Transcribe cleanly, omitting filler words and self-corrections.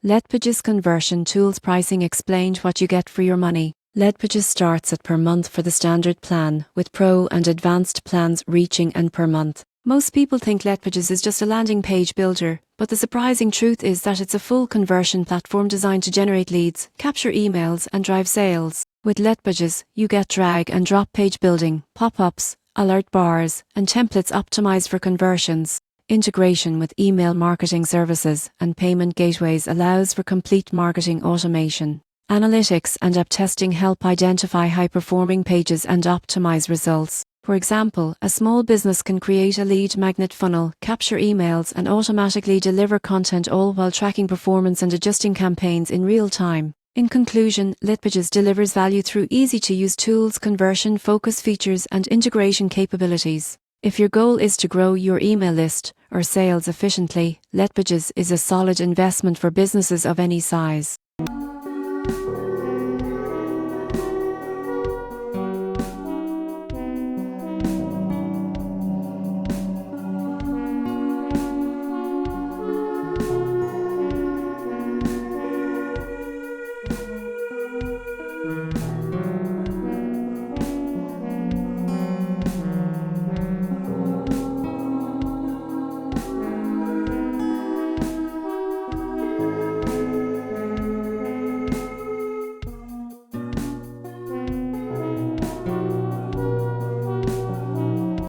Leadpages conversion tools pricing explained what you get for your money. Leadpages starts at per month for the standard plan, with pro and advanced plans reaching and per month. Most people think Leadpages is just a landing page builder, but the surprising truth is that it's a full conversion platform designed to generate leads, capture emails, and drive sales. With Leadpages, you get drag and drop page building, pop-ups, alert bars, and templates optimized for conversions. Integration with email marketing services and payment gateways allows for complete marketing automation. Analytics and app testing help identify high-performing pages and optimize results. For example, a small business can create a lead magnet funnel, capture emails, and automatically deliver content, all while tracking performance and adjusting campaigns in real time. In conclusion, Leadpages delivers value through easy-to-use tools, conversion-focused features, and integration capabilities. If your goal is to grow your email list or sales efficiently, Leadpages is a solid investment for businesses of any size.